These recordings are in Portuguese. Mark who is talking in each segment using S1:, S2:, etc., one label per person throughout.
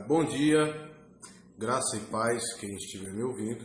S1: Bom dia, graça e paz, quem estiver me ouvindo.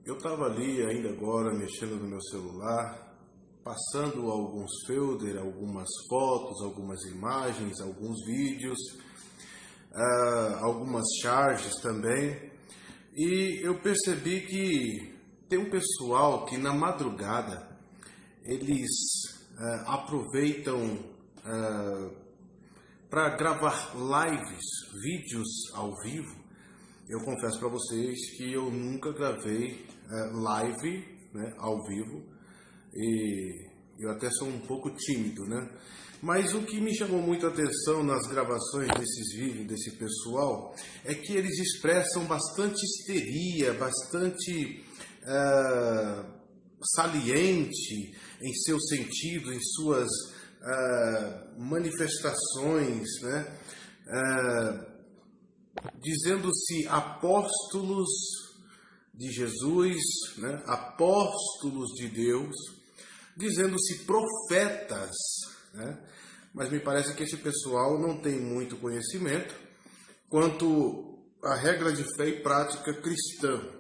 S1: Eu estava ali ainda agora mexendo no meu celular, passando alguns folders, algumas fotos, algumas imagens, alguns vídeos, algumas charges também. E eu percebi que tem um pessoal que na madrugada eles aproveitam para gravar lives, vídeos ao vivo. Eu confesso para vocês que eu nunca gravei live, né, ao vivo, e eu até sou um pouco tímido, né? Mas o que me chamou muito a atenção nas gravações desses vídeos desse pessoal é que eles expressam bastante histeria, bastante saliente em seu sentido, em suas manifestações, né? Dizendo-se apóstolos de Jesus, né? Apóstolos de Deus, dizendo-se profetas, né? Mas me parece que esse pessoal não tem muito conhecimento quanto à regra de fé e prática cristã,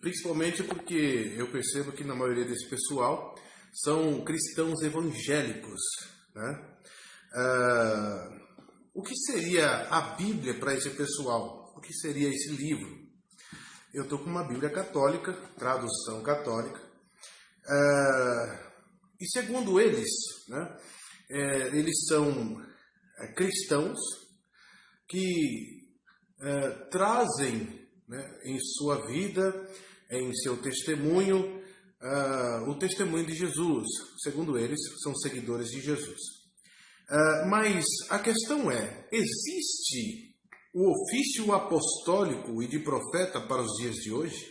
S1: principalmente porque eu percebo que na maioria desse pessoal são cristãos evangélicos, né? O que seria a Bíblia para esse pessoal? O que seria esse livro? Eu estou com uma Bíblia católica, tradução católica, e segundo eles, né, eles são cristãos que trazem, né, em sua vida, em seu testemunho, o testemunho de Jesus. Segundo eles, são seguidores de Jesus. Mas a questão é, existe o ofício apostólico e de profeta para os dias de hoje?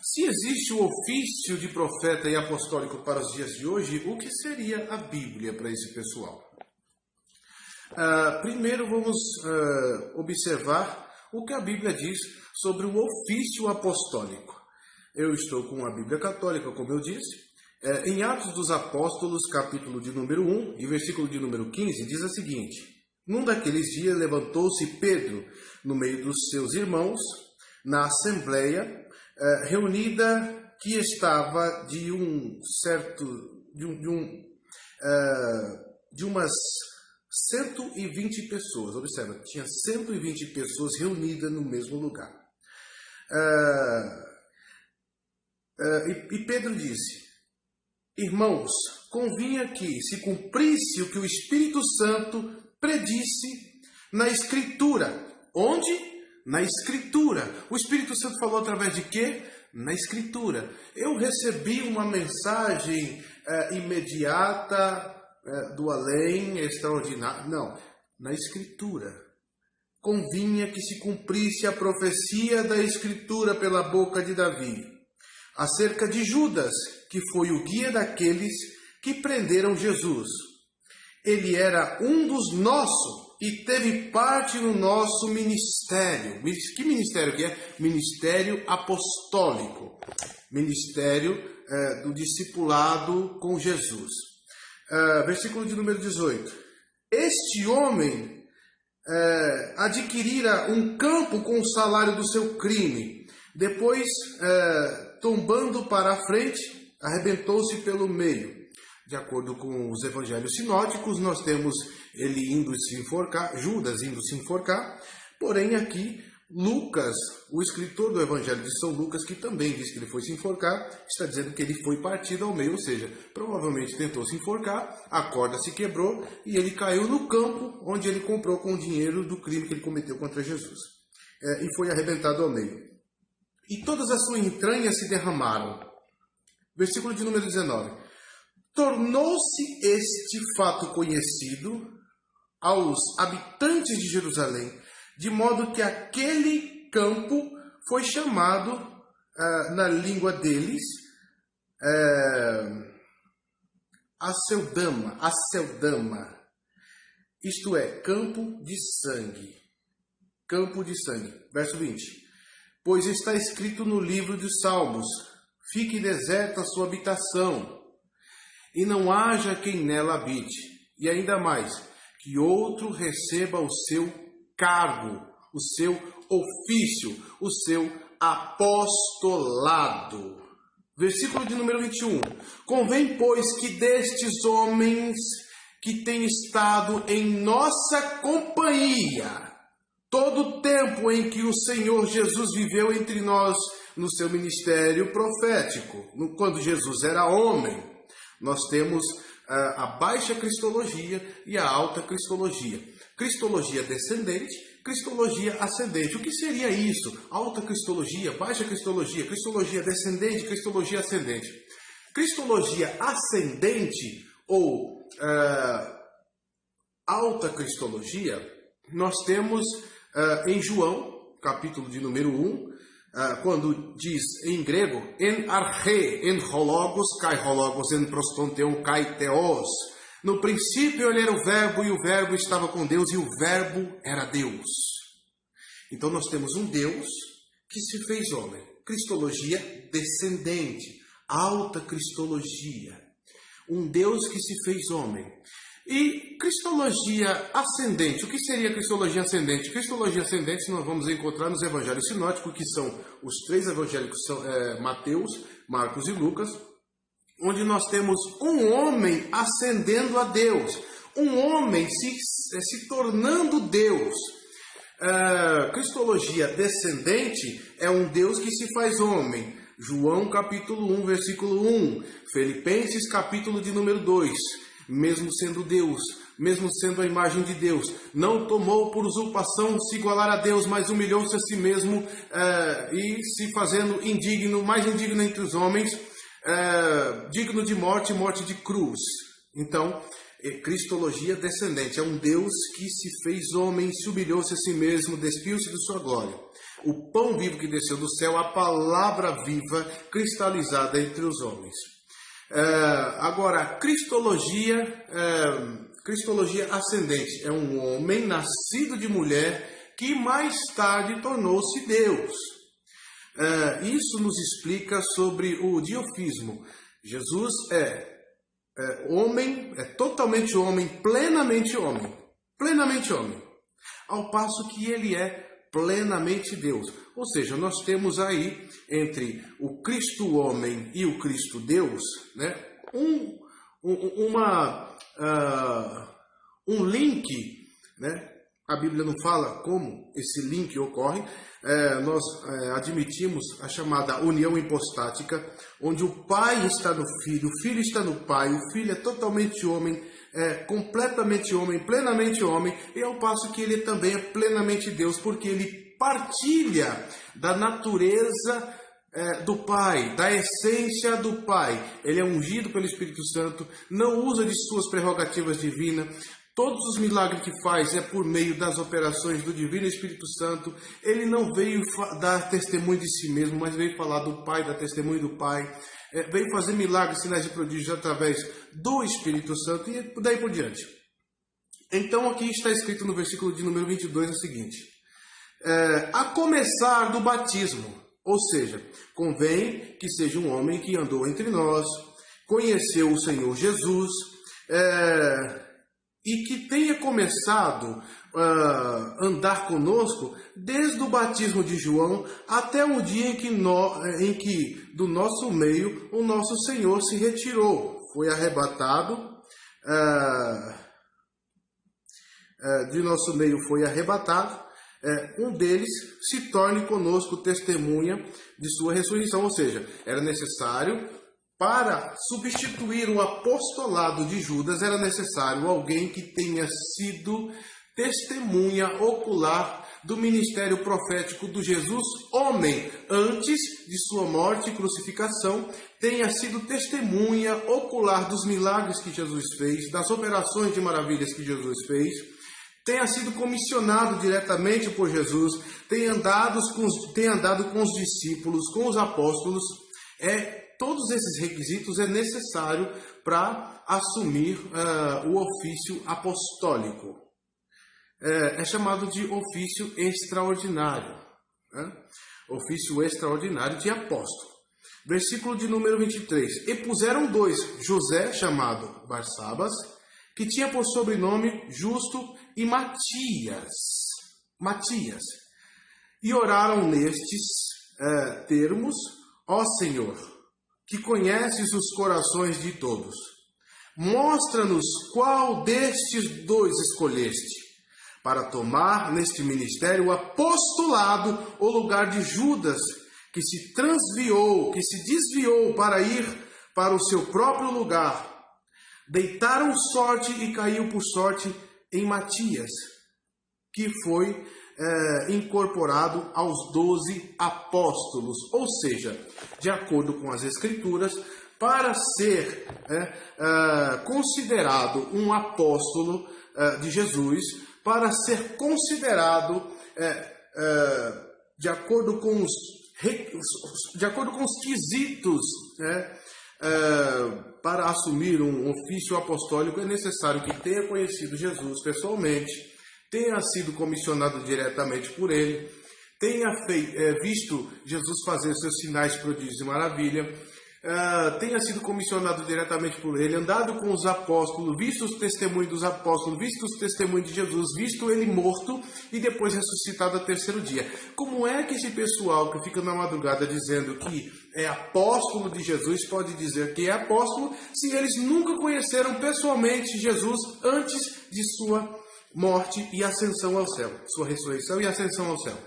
S1: Se existe o ofício de profeta e apostólico para os dias de hoje, o que seria a Bíblia para esse pessoal? Primeiro vamos observar o que a Bíblia diz sobre o ofício apostólico. Eu estou com a Bíblia católica, como eu disse. Em Atos dos Apóstolos, capítulo de número 1 e versículo de número 15, diz a seguinte: Num daqueles dias levantou-se Pedro no meio dos seus irmãos, na assembleia reunida que estava de umas 120 pessoas. Observa, tinha 120 pessoas reunidas no mesmo lugar. E Pedro disse: Irmãos, convinha que se cumprisse o que o Espírito Santo predisse na Escritura. Onde? Na Escritura. O Espírito Santo falou através de quê? Na Escritura. Eu recebi uma mensagem imediata, do além, extraordinário. Não, na Escritura. Convinha que se cumprisse a profecia da Escritura pela boca de Davi, acerca de Judas, que foi o guia daqueles que prenderam Jesus. Ele era um dos nossos e teve parte no nosso ministério. Que ministério que é? Ministério apostólico. Ministério do discipulado com Jesus. Versículo de número 18. Este homem adquirira um campo com o salário do seu crime. Depois, tombando para a frente, arrebentou-se pelo meio. De acordo com os evangelhos sinóticos, nós temos ele indo se enforcar, Judas indo se enforcar. Porém, aqui, Lucas, o escritor do evangelho de São Lucas, que também diz que ele foi se enforcar, está dizendo que ele foi partido ao meio, ou seja, provavelmente tentou se enforcar, a corda se quebrou e ele caiu no campo onde ele comprou com o dinheiro do crime que ele cometeu contra Jesus. E foi arrebentado ao meio. E todas as suas entranhas se derramaram. Versículo de número 19. Tornou-se este fato conhecido aos habitantes de Jerusalém, de modo que aquele campo foi chamado, na língua deles, Aceldama, isto é, campo de sangue. Campo de sangue. Verso 20. Pois está escrito no livro dos Salmos: fique deserta a sua habitação, e não haja quem nela habite. E ainda mais, que outro receba o seu cargo, o seu ofício, o seu apostolado. Versículo de número 21. Convém, pois, que destes homens que têm estado em nossa companhia, todo o tempo em que o Senhor Jesus viveu entre nós no seu ministério profético, quando Jesus era homem, nós temos a baixa cristologia e a alta cristologia. Cristologia descendente, cristologia ascendente. O que seria isso? Alta cristologia, baixa cristologia, cristologia descendente, cristologia ascendente. Cristologia ascendente ou alta cristologia, nós temos em João, capítulo de número 1, quando diz em grego, en arche, en hologos, kai hologos, en prostonteon, kai theos. No princípio ele era o verbo, e o verbo estava com Deus, e o verbo era Deus. Então nós temos um Deus que se fez homem. Cristologia descendente, alta cristologia. Um Deus que se fez homem. E cristologia ascendente. O que seria cristologia ascendente? Cristologia ascendente nós vamos encontrar nos evangelhos sinóticos, que são os três evangélicos, Mateus, Marcos e Lucas, onde nós temos um homem ascendendo a Deus, um homem se tornando Deus. Cristologia descendente é um Deus que se faz homem. João capítulo 1, versículo 1, Filipenses capítulo de número 2, mesmo sendo Deus, mesmo sendo a imagem de Deus, não tomou por usurpação se igualar a Deus, mas humilhou-se a si mesmo e se fazendo indigno, mais indigno entre os homens, digno de morte, morte de cruz. Então, cristologia descendente é um Deus que se fez homem, se humilhou-se a si mesmo, despiu-se de sua glória. O pão vivo que desceu do céu, a palavra viva cristalizada entre os homens. Agora, cristologia ascendente é um homem nascido de mulher que mais tarde tornou-se Deus. Isso nos explica sobre o diofismo. Jesus é homem, é totalmente homem, plenamente homem, ao passo que ele é plenamente Deus. Ou seja, nós temos aí entre o Cristo homem e o Cristo Deus, né, um link, né? A Bíblia não fala como esse link ocorre. Nós admitimos a chamada união hipostática, onde o Pai está no Filho, o Filho está no Pai, o Filho é totalmente homem, completamente homem, plenamente homem, e ao passo que ele também é plenamente Deus, porque ele partilha da natureza do Pai, da essência do Pai. Ele é ungido pelo Espírito Santo, não usa de suas prerrogativas divinas. Todos os milagres que faz é por meio das operações do Divino Espírito Santo. Ele não veio dar testemunho de si mesmo, mas veio falar do Pai, dar testemunho do Pai. Veio fazer milagres, sinais e prodígios através do Espírito Santo e daí por diante. Então aqui está escrito no versículo de número 22 o seguinte. A começar do batismo, ou seja, convém que seja um homem que andou entre nós, conheceu o Senhor Jesus, e que tenha começado a andar conosco desde o batismo de João até o dia em que do nosso meio o nosso Senhor se retirou, foi arrebatado, de nosso meio foi arrebatado, um deles se torne conosco testemunha de sua ressurreição, ou seja, era necessário, para substituir o apostolado de Judas, era necessário alguém que tenha sido testemunha ocular do ministério profético do Jesus homem, antes de sua morte e crucificação, tenha sido testemunha ocular dos milagres que Jesus fez, das operações de maravilhas que Jesus fez, tenha sido comissionado diretamente por Jesus, tenha andado com os discípulos, com os apóstolos. Todos esses requisitos é necessário para assumir o ofício apostólico. É chamado de ofício extraordinário. Ofício extraordinário de apóstolo. Versículo de número 23. E puseram dois, José, chamado Barsabas, que tinha por sobrenome Justo e Matias. E oraram nestes termos: ó Senhor, que conheces os corações de todos, mostra-nos qual destes dois escolheste, para tomar neste ministério o apostolado, o lugar de Judas, que se desviou para ir para o seu próprio lugar. Deitaram sorte e caiu por sorte em Matias, que foi incorporado aos 12 apóstolos, ou seja, de acordo com as Escrituras, para ser considerado um apóstolo de Jesus, para ser considerado de acordo com os quesitos, para assumir um ofício apostólico, é necessário que tenha conhecido Jesus pessoalmente, tenha sido comissionado diretamente por ele, tenha visto Jesus fazer seus sinais, prodígios e maravilha, tenha sido comissionado diretamente por ele, andado com os apóstolos, visto os testemunhos dos apóstolos, visto os testemunhos de Jesus, visto ele morto e depois ressuscitado ao terceiro dia. Como é que esse pessoal que fica na madrugada dizendo que é apóstolo de Jesus pode dizer que é apóstolo se eles nunca conheceram pessoalmente Jesus antes de sua morte e ascensão ao céu, sua ressurreição e ascensão ao céu?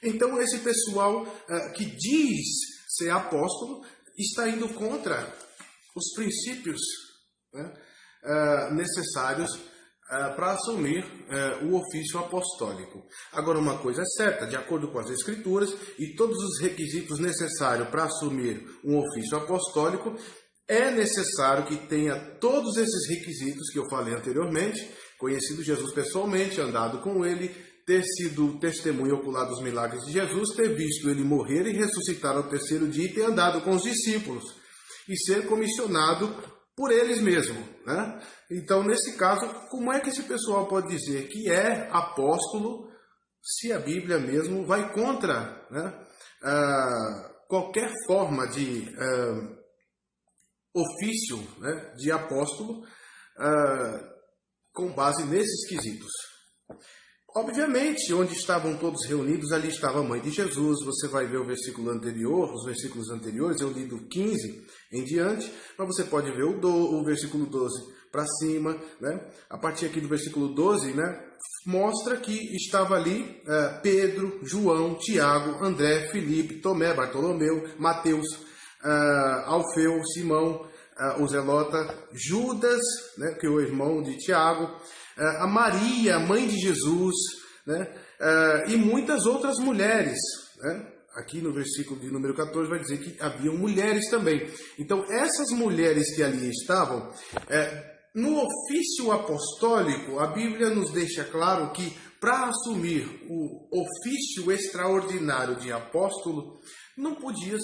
S1: Então esse pessoal que diz ser apóstolo está indo contra os princípios necessários para assumir o ofício apostólico. Agora, uma coisa é certa: de acordo com as Escrituras e todos os requisitos necessários para assumir um ofício apostólico, é necessário que tenha todos esses requisitos que eu falei anteriormente: conhecido Jesus pessoalmente, andado com ele, ter sido testemunha ocular dos milagres de Jesus, ter visto ele morrer e ressuscitar ao terceiro dia e ter andado com os discípulos e ser comissionado por eles mesmos, né? Então, nesse caso, como é que esse pessoal pode dizer que é apóstolo se a Bíblia mesmo vai contra, qualquer forma de ofício, de apóstolo com base nesses quesitos? Obviamente, onde estavam todos reunidos, ali estava a mãe de Jesus. Você vai ver o versículo anterior, os versículos anteriores, eu li do 15 em diante, mas você pode ver o versículo 12 para cima, né? A partir aqui do versículo 12, mostra que estava ali Pedro, João, Tiago, André, Filipe, Tomé, Bartolomeu, Mateus, Alfeu, Simão, o Zelota, Judas, que é o irmão de Tiago, a Maria, mãe de Jesus, e muitas outras mulheres. Aqui no versículo de número 14 vai dizer que haviam mulheres também. Então, essas mulheres que ali estavam, no ofício apostólico, a Bíblia nos deixa claro que para assumir o ofício extraordinário de apóstolo, não podia ser